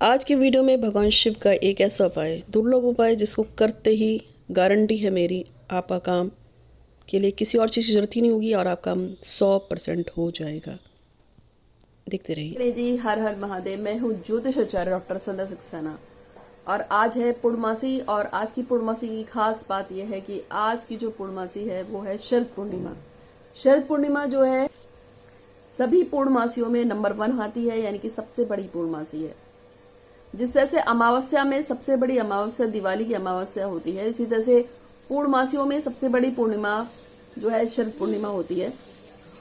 आज के वीडियो में भगवान शिव का एक ऐसा उपाय, दुर्लभ उपाय, जिसको करते ही गारंटी है मेरी, आपका काम के लिए किसी और चीज़ की जरूरत ही नहीं होगी और आपका काम 100% हो जाएगा। देखते रहिए। जी, हर हर महादेव। मैं हूँ ज्योतिष आचार्य डॉक्टर संध्या सक्सेना और आज है पूर्णमासी। और आज की पूर्णमासी की खास बात यह है कि आज की जो पूर्णमासी है वो है शरद पूर्णिमा। शरद पूर्णिमा जो है सभी पूर्णमासियों में नंबर 1 आती है, यानी कि सबसे बड़ी पूर्णमासी है। जिस तरह से अमावस्या में सबसे बड़ी अमावस्या दिवाली की अमावस्या होती है, इसी तरह से पूर्णमासियों में सबसे बड़ी पूर्णिमा जो है शरद पूर्णिमा होती है।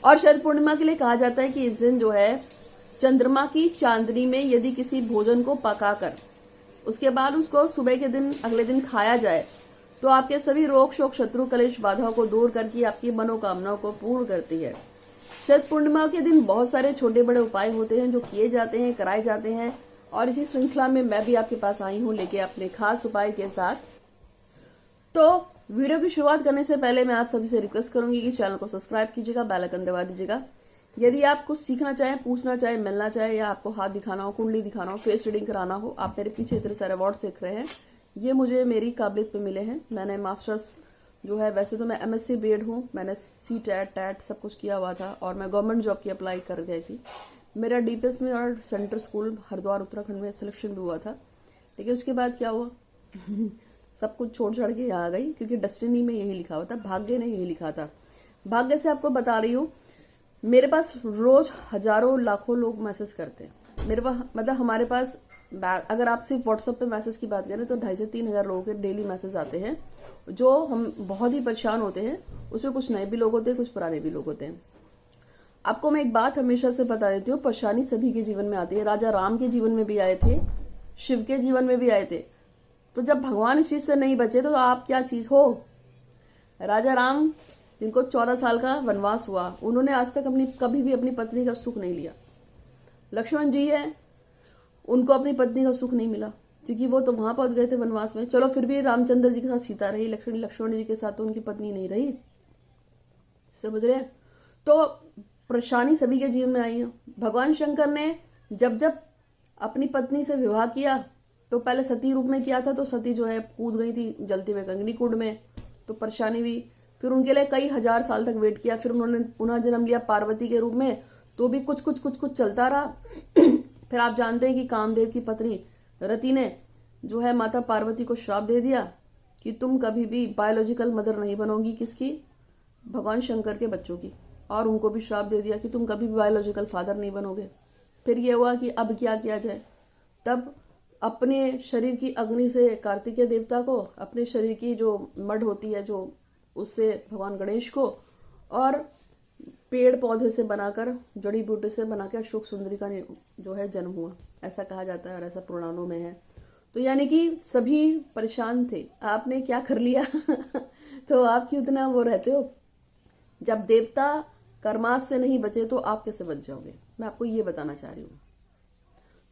और शरद पूर्णिमा के लिए कहा जाता है कि इस दिन जो है चंद्रमा की चांदनी में यदि किसी भोजन को पकाकर उसके बाद उसको सुबह के दिन अगले दिन खाया जाए तो आपके सभी रोग शोक शत्रु कलेश बाधाओं को दूर करके आपकी मनोकामनाओं को पूर्ण करती है। शरद पूर्णिमा के दिन बहुत सारे छोटे बड़े उपाय होते हैं जो किए जाते हैं, कराए जाते हैं, और इसी श्रृंखला में मैं भी आपके पास आई हूं लेके अपने खास उपाय के साथ। तो वीडियो की शुरुआत करने से पहले मैं आप सभी से रिक्वेस्ट करूंगी कि चैनल को सब्सक्राइब कीजिएगा, बेल आइकन दबा दीजिएगा। यदि आप कुछ सीखना चाहें, पूछना चाहें, मिलना चाहें, या आपको हाथ दिखाना हो, कुंडली दिखाना हो, फेस रीडिंग कराना हो, आप मेरे पीछे इतने सारे अवार्ड देख रहे हैं, ये मुझे मेरी काबिलियत पे मिले हैं। मैंने मास्टर्स जो है, वैसे तो मैं MSc बीएड हूँ, मैंने CTET TET सब कुछ किया हुआ था और मैं गवर्नमेंट जॉब की अप्लाई कर गई थी। मेरा DPS में और सेंट्रल स्कूल हरिद्वार उत्तराखंड में सिलेक्शन भी हुआ था। लेकिन उसके बाद क्या हुआ सब कुछ छोड़ छाड़ के यहाँ आ गई, क्योंकि डेस्टिनी में यही लिखा हुआ था, भाग्य ने यही लिखा था। भाग्य से आपको बता रही हूँ, मेरे पास रोज हजारों लाखों लोग मैसेज करते हैं। मेरे पास मतलब हमारे पास, अगर आप सिर्फ व्हाट्सएप पे मैसेज की बात करें तो 2,500 से 3,000 लोगों के डेली मैसेज आते हैं, जो हम बहुत ही परेशान होते हैं। उसमें कुछ नए भी लोग होते हैं, कुछ पुराने भी लोग होते हैं। आपको मैं एक बात हमेशा से बता देती हूँ, परेशानी सभी के जीवन में आती है। राजा राम के जीवन में भी आए थे, शिव के जीवन में भी आए थे। तो जब भगवान इस चीज से नहीं बचे तो आप क्या चीज हो। राजा राम जिनको 14 साल का वनवास हुआ, उन्होंने आज तक कभी भी अपनी पत्नी का सुख नहीं लिया। लक्ष्मण जी है, उनको अपनी पत्नी का सुख नहीं मिला, क्योंकि वो तो वहां पहुंच गए थे वनवास में। चलो फिर भी रामचंद्र जी के साथ सीता रही, लक्ष्मण जी के साथ तो उनकी पत्नी नहीं रही। समझ रहे हैं? तो परेशानी सभी के जीवन में आई है। भगवान शंकर ने जब जब अपनी पत्नी से विवाह किया तो पहले सती रूप में किया था, तो सती जो है कूद गई थी जलती में गंगनी कुंड में, तो परेशानी हुई। फिर उनके लिए कई हजार साल तक वेट किया, फिर उन्होंने पुनः जन्म लिया पार्वती के रूप में, तो भी कुछ कुछ कुछ कुछ चलता रहा। फिर आप जानते हैं कि कामदेव की पत्नी रति ने जो है माता पार्वती को श्राप दे दिया कि तुम कभी भी बायोलॉजिकल मदर नहीं बनोगी, किसकी? भगवान शंकर के बच्चों की। और उनको भी श्राप दे दिया कि तुम कभी भी बायोलॉजिकल फादर नहीं बनोगे। फिर ये हुआ कि अब क्या किया जाए। तब अपने शरीर की अग्नि से कार्तिकेय देवता को, अपने शरीर की जो मड होती है जो, उससे भगवान गणेश को, और पेड़ पौधे से बनाकर, जड़ी बूटी से बनाकर अशोक सुंदरी का जो है जन्म हुआ, ऐसा कहा जाता है और ऐसा पुराणों में है। तो यानी कि सभी परेशान थे। आपने क्या कर लिया तो आप क्यों इतना वो रहते हो? जब देवता कर्मास से नहीं बचे तो आप कैसे बच जाओगे? मैं आपको ये बताना चाह रही हूँ।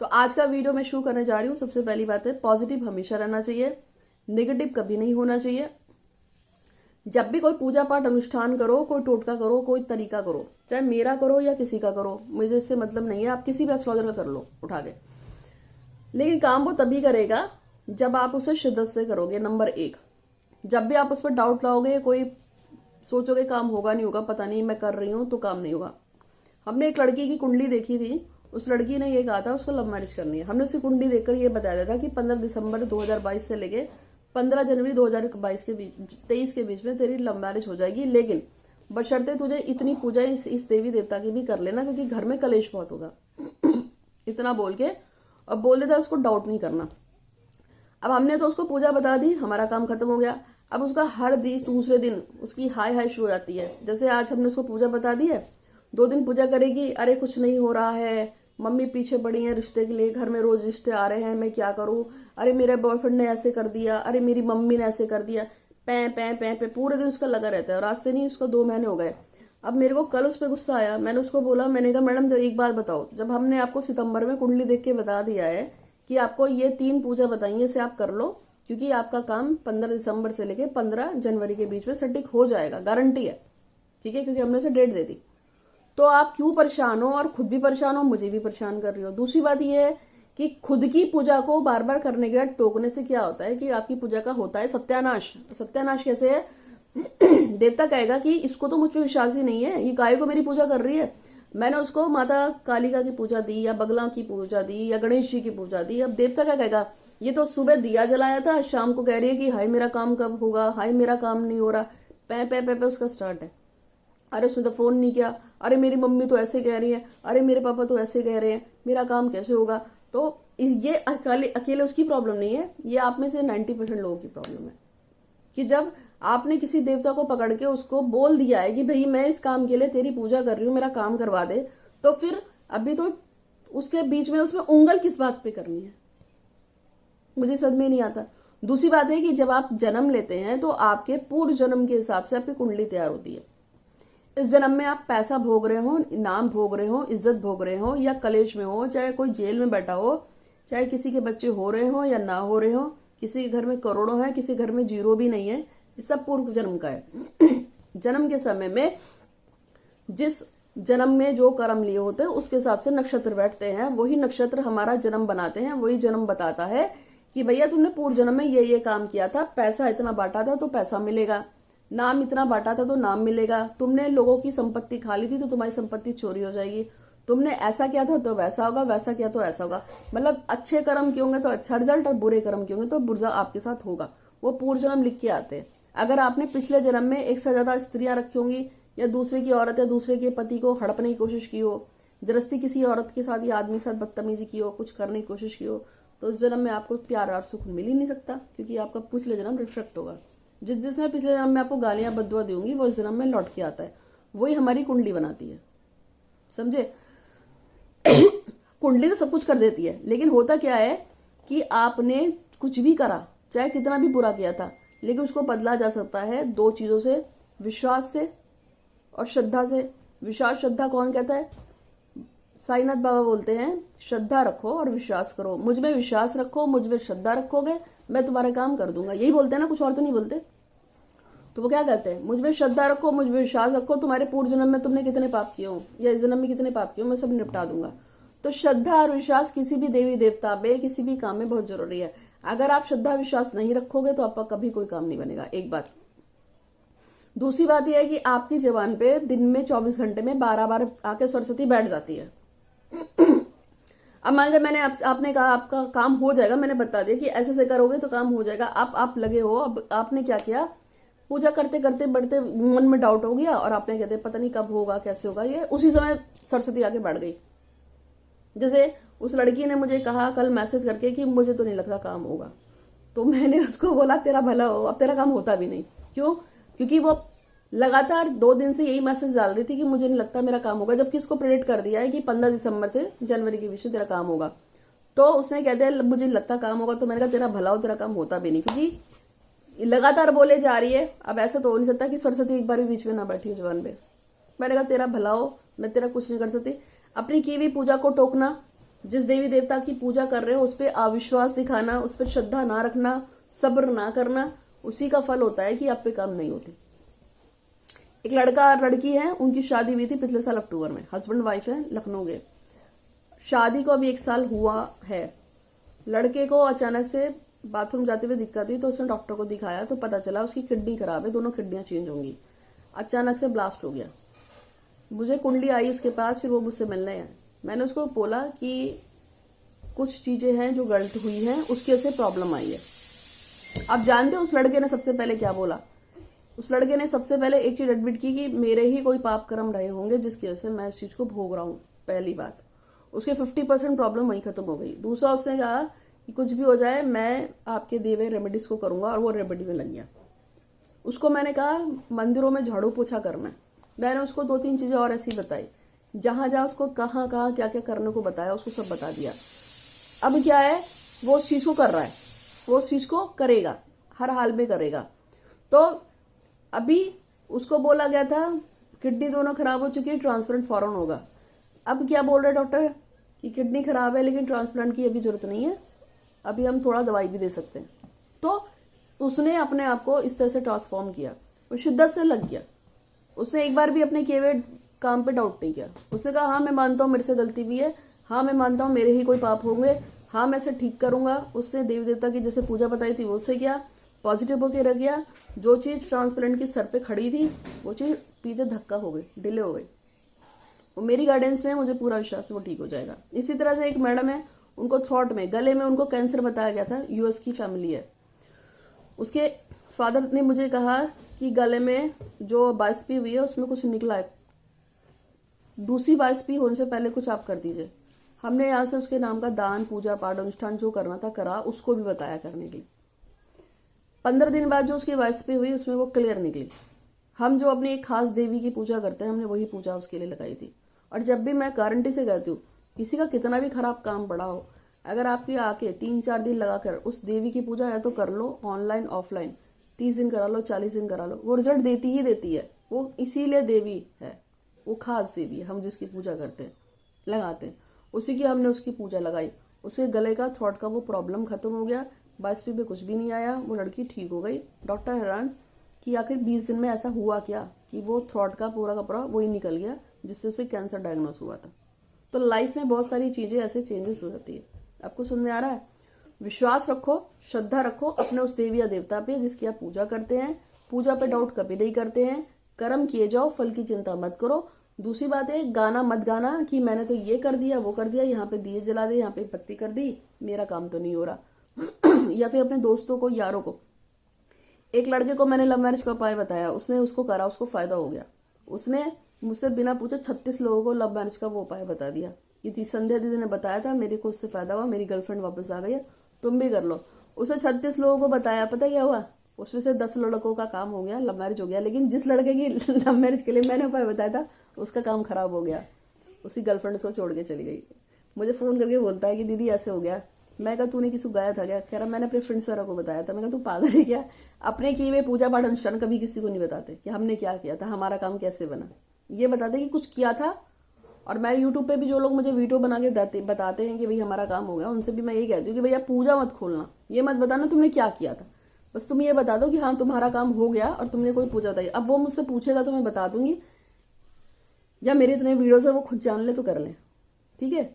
तो आज का वीडियो मैं शुरू करने जा रही हूँ। सबसे पहली बात है, पॉजिटिव हमेशा रहना चाहिए, नेगेटिव कभी नहीं होना चाहिए। जब भी कोई पूजा पाठ अनुष्ठान करो, कोई टोटका करो, कोई तरीका करो, चाहे मेरा करो या किसी का करो, मुझे इससे मतलब नहीं है, आप किसी भी एस्ट्रोलॉजर का कर लो उठा के, लेकिन काम वो तभी करेगा जब आप उसे शिद्दत से करोगे। नंबर 1, जब भी आप उस पर डाउट लाओगे, कोई सोचोगे काम होगा नहीं होगा, पता नहीं मैं कर रही हूं तो काम नहीं होगा। हमने एक लड़की की कुंडली देखी थी, उस लड़की ने ये कहा था उसको लव मैरिज करनी है। हमने उसकी कुंडली देखकर ये बताया था कि 15 दिसंबर 2022 से लेके 15 जनवरी 2022 के बीच, 23 के बीच में तेरी लव मैरिज हो जाएगी, लेकिन बशर्ते तुझे इतनी पूजा इस देवी देवता की भी कर लेना, क्योंकि घर में कलेश बहुत होगा। इतना बोल के अब बोल देता उसको डाउट नहीं करना। अब हमने तो उसको पूजा बता दी, हमारा काम खत्म हो गया। अब उसका हर दूसरे दिन उसकी हाय हाय शुरू हो जाती है। जैसे आज हमने उसको पूजा बता दी है, 2 दिन पूजा करेगी, अरे कुछ नहीं हो रहा है, मम्मी पीछे पड़ी है रिश्ते के लिए, घर में रोज रिश्ते आ रहे हैं, मैं क्या करूं, अरे मेरे बॉयफ्रेंड ने ऐसे कर दिया, अरे मेरी मम्मी ने ऐसे कर दिया, पै पै पै पे पूरे दिन उसका लगा रहता है। और आज से नहीं, उसका 2 महीने हो गए। अब मेरे को कल उस पर गुस्सा आया, मैंने उसको बोला, मैंने कहा मैडम जब एक बात बताओ, जब हमने आपको सितंबर में कुंडली देख के बता दिया है कि आपको ये 3 पूजा बताई है, इसे आप कर लो, क्योंकि आपका काम 15 दिसंबर से लेके 15 जनवरी के बीच में सटीक हो जाएगा, गारंटी है, ठीक है, क्योंकि हमने उसे डेट दे दी। तो आप क्यों परेशान हो, और खुद भी परेशान हो, मुझे भी परेशान कर रही हो। दूसरी बात यह है कि खुद की पूजा को बार बार करने के बाद टोकने से क्या होता है कि आपकी पूजा का होता है सत्यानाश। सत्यानाश कैसे है? देवता कहेगा कि इसको तो मुझ पर विश्वास ही नहीं है, ये गाय को मेरी पूजा कर रही है, मैंने उसको माता कालिका की पूजा दी या बगला की पूजा दी या गणेश जी की पूजा दी। अब देवता क्या कहेगा? ये तो सुबह दिया जलाया था, शाम को कह रही है कि हाय मेरा काम कब होगा, हाय मेरा काम नहीं हो रहा, पै पै पै पै उसका स्टार्ट है। अरे उसने तो फोन नहीं किया, अरे मेरी मम्मी तो ऐसे कह रही है, अरे मेरे पापा तो ऐसे कह रहे हैं, मेरा काम कैसे होगा। तो ये अकेले उसकी प्रॉब्लम नहीं है, ये आप में से 90% लोगों की प्रॉब्लम है कि जब आपने किसी देवता को पकड़ के उसको बोल दिया है कि भाई मैं इस काम के लिए तेरी पूजा कर रही हूँ, मेरा काम करवा दे, तो फिर अभी तो उसके बीच में उसमें उंगल किस बात पे करनी है, मुझे समझ में नहीं आता। दूसरी बात है कि जब आप जन्म लेते हैं तो आपके पूर्व जन्म के हिसाब से आपकी कुंडली तैयार होती है। इस जन्म में आप पैसा भोग रहे हो, नाम भोग रहे हो, इज्जत भोग रहे हो, या कलेश में हो, चाहे कोई जेल में बैठा हो, चाहे किसी के बच्चे हो रहे हो या ना हो रहे हो, किसी के घर में करोड़ों है, किसी घर में जीरो भी नहीं है, ये सब पूर्व जन्म का है। जन्म के समय में जिस जन्म में जो कर्म लिए होते हैं उसके हिसाब से नक्षत्र बैठते हैं, वही नक्षत्र हमारा जन्म बनाते हैं, वही जन्म बताता है कि भैया तुमने पूर्व जन्म में ये काम किया था, पैसा इतना बांटा था तो पैसा मिलेगा, नाम इतना बांटा था तो नाम मिलेगा, तुमने लोगों की संपत्ति खा ली थी तो तुम्हारी संपत्ति चोरी हो जाएगी, तुमने ऐसा किया था तो वैसा होगा, वैसा किया तो ऐसा होगा। मतलब अच्छे कर्म किए होंगे तो अच्छा रिजल्ट, और बुरे कर्म किए होंगे तो बुरा आपके साथ होगा। वो पूर्व जन्म लिख के आते हैं। अगर आपने पिछले जन्म में एक से ज्यादा स्त्रियां रखी होंगी, या दूसरे की औरत या दूसरे के पति को हड़पने की कोशिश की हो, जबरदस्ती किसी औरत के साथ या आदमी के साथ बदतमीजी की हो, कुछ करने की कोशिश की हो, तो इस जन्म में आपको प्यार और सुख मिल ही नहीं सकता, क्योंकि आपका पिछले जन्म रिफ्लेक्ट होगा। जिसने पिछले जन्म में आपको गालियां बददुआ दी होंगी वो इस जन्म में लौट के आता है, वही हमारी कुंडली बनाती है, समझे। कुंडली तो सब कुछ कर देती है, लेकिन होता क्या है कि आपने कुछ भी करा, चाहे कितना भी बुरा किया था, लेकिन उसको बदला जा सकता है दो चीजों से, विश्वास से और श्रद्धा से। विश्वास श्रद्धा कौन कहता है? साईनाथ बाबा बोलते हैं श्रद्धा रखो और विश्वास करो, मुझ में विश्वास रखो, मुझ में श्रद्धा रखोगे, मैं तुम्हारा काम कर दूंगा। यही बोलते हैं ना, कुछ और तो नहीं बोलते। तो वो क्या कहते हैं? मुझ में श्रद्धा रखो, मुझ में विश्वास रखो, तुम्हारे पूर्व जन्म में तुमने कितने पाप किए हो या इस जन्म में कितने पाप किए हो, मैं सब निपटा दूंगा। तो श्रद्धा और विश्वास किसी भी देवी देवता में, किसी भी काम में बहुत जरूरी है। अगर आप श्रद्धा विश्वास नहीं रखोगे तो आपका कभी कोई काम नहीं बनेगा, एक बात। दूसरी बात यह है कि आपकी जबान पे दिन में 24 घंटे में 12 बार आके सरस्वती बैठ जाती है। अब मान लीजिए मैंने आपने कहा आपका काम हो जाएगा, मैंने बता दिया कि ऐसे से करोगे तो काम हो जाएगा, आप लगे हो। अब आपने क्या किया, पूजा करते करते बढ़ते मन में डाउट हो गया और आपने कहते पता नहीं कब होगा, कैसे होगा, ये उसी समय सरस्वती आके बैठ गई। जैसे उस लड़की ने मुझे कहा कल मैसेज करके कि मुझे तो नहीं लगता काम होगा, तो मैंने उसको बोला तेरा भला हो, अब तेरा काम होता भी नहीं। क्यों? क्योंकि वो लगातार 2 दिन से यही मैसेज डाल रही थी कि मुझे नहीं लगता मेरा काम होगा, जबकि उसको प्रेडिक्ट कर दिया है कि 15 दिसंबर से जनवरी के बीच में तेरा काम होगा। तो उसने कहते हैं मुझे नहीं लगता काम होगा, तो मैंने कहा तेरा भला हो, तेरा काम होता भी नहीं, क्योंकि लगातार बोले जा रही है। अब ऐसा तो हो नहीं सकता कि सरस्वती एक बार भी बीच में ना बैठी हो जबान पे। मैंने कहा तेरा भला हो, मैं तेरा कुछ नहीं कर सकती। अपनी की हुई पूजा को टोकना, जिस देवी देवता की पूजा कर रहे हो उस पर अविश्वास दिखाना, उस पर श्रद्धा ना रखना, सब्र ना करना, उसी का फल होता है कि आप पे काम नहीं होती। एक लड़का और लड़की है, उनकी शादी हुई थी पिछले साल अक्टूबर में, हस्बैंड वाइफ है, लखनऊ के। शादी को अभी 1 साल हुआ है। लड़के को अचानक से बाथरूम जाते हुए दिक्कत हुई, तो उसने डॉक्टर को दिखाया तो पता चला उसकी किडनी खराब है, दोनों किडनियां चेंज होंगी। अचानक से ब्लास्ट हो गया। मुझे कुंडली आई उसके पास, फिर वो मुझसे मिलने आए। मैंने उसको बोला कि कुछ चीजें हैं जो गलत हुई हैं, उसकी वजह से प्रॉब्लम आई है। आप जानते हो उस लड़के ने सबसे पहले क्या बोला? उस लड़के ने सबसे पहले एक चीज एडमिट की कि मेरे ही कोई पाप कर्म रहे होंगे जिसकी वजह से मैं इस चीज को भोग रहा हूँ। पहली बात, उसके 50% प्रॉब्लम वहीं खत्म हो गई। दूसरा, उसने कहा कि कुछ भी हो जाए मैं आपके दिए हुए रेमेडीज को करूंगा, और वो रेमेडी में लग गया। उसको मैंने कहा मंदिरों में झाड़ू पोछा करना है। मैंने उसको 2-3 चीजें और ऐसी बताई, जहां जहां उसको कहाँ कहाँ क्या क्या करने को बताया, उसको सब बता दिया। अब क्या है, वो उस चीज को कर रहा है, वो उस चीज को करेगा, हर हाल में करेगा। तो अभी उसको बोला गया था किडनी दोनों खराब हो चुकी है, ट्रांसप्लांट फौरन होगा। अब क्या बोल रहे डॉक्टर कि किडनी खराब है लेकिन ट्रांसप्लांट की अभी जरूरत नहीं है, अभी हम थोड़ा दवाई भी दे सकते हैं। तो उसने अपने आप को इस तरह से ट्रांसफॉर्म किया, वो शिद्दत से लग गया। उसने एक बार भी अपने किए हुए काम पे डाउट नहीं किया। उसने कहा हाँ मैं मानता हूँ मेरे से गलती भी है, हाँ मैं मानता हूँ मेरे ही कोई पाप होंगे, हाँ मैं इसे ठीक करूंगा, उससे देवी देवता की जैसे पूजा बताई थी वो उससे किया, पॉजिटिव होके रह गया। जो चीज़ ट्रांसपेरेंट की सर पे खड़ी थी वो चीज़ पीछे धक्का हो गई, डिले हो गई। वो मेरी गाइडेंस में है, मुझे पूरा विश्वास है वो ठीक हो जाएगा। इसी तरह से एक मैडम है, उनको थ्रॉट में, गले में उनको कैंसर बताया गया था, यूएस की फैमिली है। उसके फादर ने मुझे कहा कि गले में जो बाइस्पी हुई है उसमें कुछ निकला है, दूसरी बाइस्पी होने से पहले कुछ आप कर दीजिए। हमने यहाँ से उसके नाम का दान, पूजा पाठ, अनुष्ठान जो करना था करा, उसको भी बताया करने के लिए। 15 दिन बाद जो उसकी बाइस्पी हुई उसमें वो क्लियर निकली। हम जो अपनी एक खास देवी की पूजा करते हैं, हमने वही पूजा उसके लिए लगाई थी। और जब भी मैं गारंटी से कहती हूँ, किसी का कितना भी खराब काम पड़ा हो, अगर आपके आके 3-4 दिन लगाकर उस देवी की पूजा या तो कर लो, ऑनलाइन ऑफलाइन, 30 दिन करा लो, 40 दिन करा लो, वो रिजल्ट देती ही देती है। वो इसीलिए देवी है, वो खास देवी है। हम जिसकी पूजा करते हैं, लगाते हैं, उसी की हमने उसकी पूजा लगाई, उसके गले का, थ्रॉट का वो प्रॉब्लम खत्म हो गया, बाइस्पी पे कुछ भी नहीं आया, वो लड़की ठीक हो गई। डॉक्टर हैरान कि आखिर 20 दिन में ऐसा हुआ क्या कि वो थ्रॉट का पूरा वही निकल गया जिससे उसे कैंसर डायग्नोस हुआ था। तो लाइफ में बहुत सारी चीजें ऐसे चेंजेस हो जाती है। आपको समझ में आ रहा है? विश्वास रखो, श्रद्धा रखो अपने उस देवी या देवता पे जिसकी आप पूजा करते हैं। पूजा पे डाउट कभी नहीं करते हैं। कर्म किए जाओ, फल की चिंता मत करो। दूसरी बात है, गाना मत गाना कि मैंने तो ये कर दिया, वो कर दिया, यहाँ पे दिए जला दे, यहाँ पे बत्ती कर दी, मेरा काम तो नहीं हो रहा। या फिर अपने दोस्तों को, यारों को, एक लड़के को मैंने लव मैरिज का उपाय बताया, उसने उसको करा, उसको फायदा हो गया। उसने मुझसे बिना पूछे 36 लोगों को लव मैरिज का वो उपाय बता दिया। ये संध्या दीदी ने बताया था, मेरे को उससे फायदा हुआ, मेरी गर्लफ्रेंड वापस आ गई है, तुम भी कर लो। उसे 36 लोगों को बताया, पता क्या हुआ? उसमें से 10 लड़कों का काम हो गया, लव मैरिज हो गया। लेकिन जिस लड़के की लव मैरिज के लिए मैंने उपाय बताया था, उसका काम खराब हो गया, उसकी गर्लफ्रेंड उसको छोड़ के चली गई। मुझे फोन करके बोलता है कि दीदी ऐसे हो गया। मैं कहा तूने किसी को गाया था क्या? कह रहा मैंने अपने फ्रेंड्स वगैरह को बताया था। मैं कहा तू पागल है क्या? अपने किए हुए पूजा पाठ अनुष्ठान कभी किसी को नहीं बताते कि हमने क्या किया था, हमारा काम कैसे बना। ये बताते कि कुछ किया था। और मैं यूट्यूब पे भी जो लोग मुझे वीडियो बना के बताते हैं कि भाई हमारा काम हो गया, उनसे भी मैं यही कहती हूँ कि भैया पूजा मत खोलना, ये मत बताना तुमने क्या किया था, बस तुम ये बता दो कि हाँ तुम्हारा काम हो गया और तुमने कोई पूजा बताई। अब वो मुझसे पूछेगा तो मैं बता दूंगी, या मेरे इतने वीडियोज है वो खुद जान ले तो कर ले, ठीक है।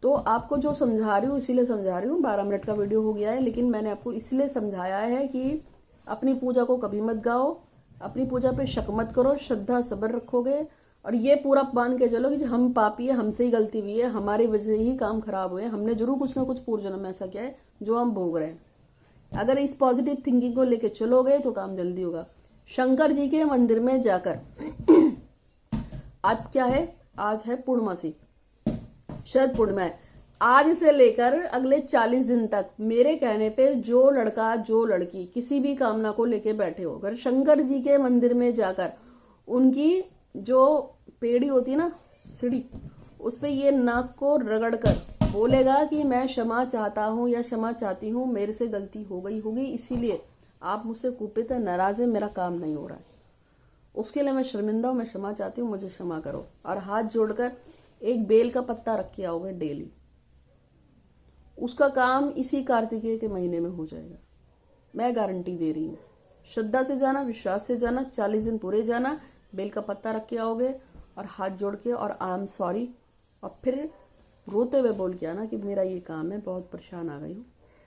तो आपको जो समझा रही हूँ इसीलिए समझा रही हूँ। 12 मिनट का वीडियो हो गया है, लेकिन मैंने आपको इसलिए समझाया है कि अपनी पूजा को कभी मत गाओ, अपनी पूजा पे शक मत करो, श्रद्धा सब्र रखोगे और ये पूरा मान के चलो कि हम पापी है, हमसे ही गलती हुई है, हमारी वजह से ही काम खराब हुए, हमने जरूर कुछ ना कुछ पूर्व जन्म में ऐसा किया है जो हम भोग रहे हैं। अगर इस पॉजिटिव थिंकिंग को लेके चलोगे तो काम जल्दी होगा। शंकर जी के मंदिर में जाकर आज क्या है? आज है पूर्णमासी, शरद पूर्णिमा है। आज से लेकर अगले 40 दिन तक मेरे कहने पे जो लड़का, जो लड़की किसी भी कामना को लेके बैठे हो, अगर शंकर जी के मंदिर में जाकर उनकी जो पेड़ी होती है ना, सीढ़ी, उस पे ये नाक को रगड़ कर बोलेगा कि मैं क्षमा चाहता हूँ या क्षमा चाहती हूँ, मेरे से गलती हो गई होगी, इसीलिए आप मुझसे कुपित है, नाराज है, मेरा काम नहीं हो रहा है, उसके लिए मैं शर्मिंदा हूँ, मैं क्षमा चाहती हूँ, मुझे क्षमा करो। और हाथ जोड़कर एक बेल का पत्ता रख के आओगे डेली, उसका काम इसी कार्तिकेय के महीने में हो जाएगा। मैं गारंटी दे रही हूँ। श्रद्धा से जाना, विश्वास से जाना, 40 दिन पूरे जाना, बेल का पत्ता रख के आओगे और हाथ जोड़ के और आई एम सॉरी, और फिर रोते हुए बोल के आना कि मेरा ये काम है, बहुत परेशान आ गई हूँ,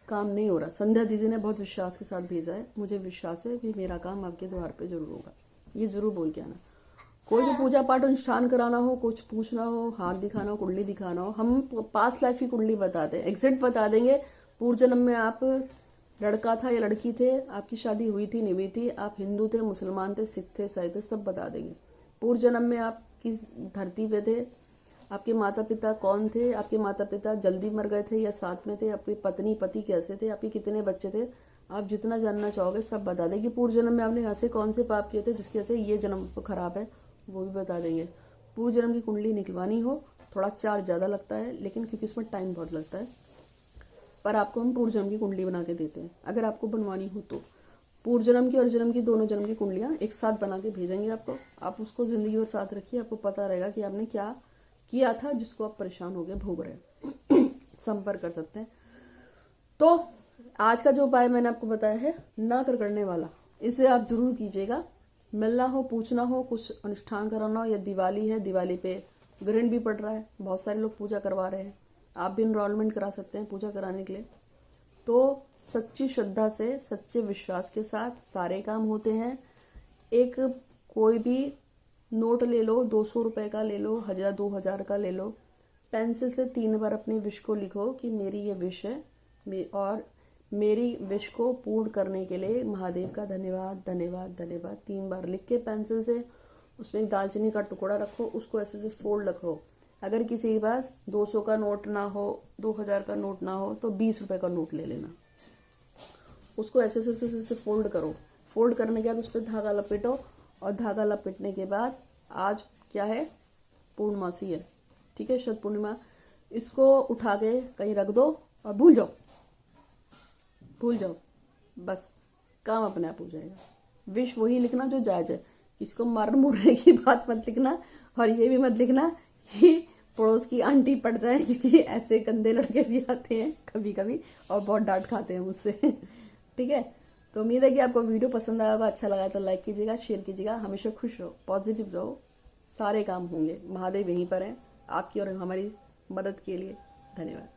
काम नहीं हो रहा। संध्या दीदी ने बहुत विश्वास के साथ भेजा है, मुझे विश्वास है कि मेरा काम आपके द्वार पे जरूर होगा, ये जरूर बोल के आना। कोई भी पूजा पाठ अनुष्ठान कराना हो, कुछ पूछना हो, हाथ दिखाना हो, कुंडली दिखाना हो, हम पास्ट लाइफ की कुंडली बताते हैं, एग्जैक्ट बता देंगे। पूर्व जन्म में आप लड़का था या लड़की थे, आपकी शादी हुई थी नहीं हुई थी, आप हिंदू थे, मुसलमान थे, सिख थे, ईसाई थे, सब बता देंगे। पूर्व जन्म में आप किस धरती पे थे, आपके माता पिता कौन थे, आपके माता पिता जल्दी मर गए थे या साथ में थे, आपकी पत्नी पति कैसे थे, आपके कितने बच्चे थे, आप जितना जानना चाहोगे सब बता देंगे। पूर्व जन्म में आपने ऐसे कौन से पाप किए थे जिसकी वजह से ये जन्म तो खराब है, वो भी बता देंगे। पूर्व जन्म की कुंडली निकलवानी हो थोड़ा चार्ज ज़्यादा लगता है, लेकिन क्योंकि इसमें टाइम बहुत लगता है, पर आपको हम पूर्व जन्म की कुंडली बना के देते हैं। अगर आपको बनवानी हो तो पूर्व जन्म की और जन्म की दोनों जन्म की कुंडलियाँ एक साथ बना के भेजेंगे आपको। आप उसको ज़िंदगी भर साथ रखिए, आपको पता रहेगा कि आपने क्या किया था जिसको आप परेशान हो गए, भोग रहे हैं। संपर्क कर सकते हैं। तो आज का जो उपाय मैंने आपको बताया है, ना करने वाला, इसे आप जरूर कीजिएगा। मिलना हो, पूछना हो, कुछ अनुष्ठान कराना हो, या दिवाली है, दिवाली पे ग्रहण भी पड़ रहा है, बहुत सारे लोग पूजा करवा रहे हैं, आप भी इनरोलमेंट करा सकते हैं पूजा कराने के लिए। तो सच्ची श्रद्धा से, सच्चे विश्वास के साथ सारे काम होते हैं। एक कोई भी नोट ले लो, 200 रुपए का ले लो, 1000 2000 का ले लो, पेंसिल से 3 बार अपनी विश को लिखो कि मेरी ये विश है, और मेरी विश को पूर्ण करने के लिए महादेव का धन्यवाद धन्यवाद धन्यवाद 3 बार लिख के पेंसिल से उसमें एक दालचीनी का टुकड़ा रखो, उसको ऐसे से फोल्ड रखो। अगर किसी के पास 200 का नोट ना हो, 2000 का नोट ना हो, तो 20 रुपए का नोट ले लेना। उसको ऐसे से फोल्ड करो। फोल्ड करने के बाद उस पर धागा लपेटो, और धागा लपेटने के बाद आज क्या है, पूर्णमासी है, ठीक है, शरद पूर्णिमा। इसको उठा के कहीं रख दो और भूल जाओ, भूल जाओ, बस काम अपने आप हो जाएगा। विश वही लिखना जो जायज है, इसको मरने मुरने की बात मत लिखना, और ये भी मत लिखना कि पड़ोस की आंटी पड़ जाए, क्योंकि ऐसे गंदे लड़के भी आते हैं कभी कभी और बहुत डांट खाते हैं मुझसे। ठीक है, तो उम्मीद है कि आपको वीडियो पसंद आया होगा, अच्छा लगा तो लाइक कीजिएगा, शेयर कीजिएगा। हमेशा खुश रहो, पॉजिटिव रहो, सारे काम होंगे। महादेव यहीं पर हैं आपकी और हमारी मदद के लिए। धन्यवाद।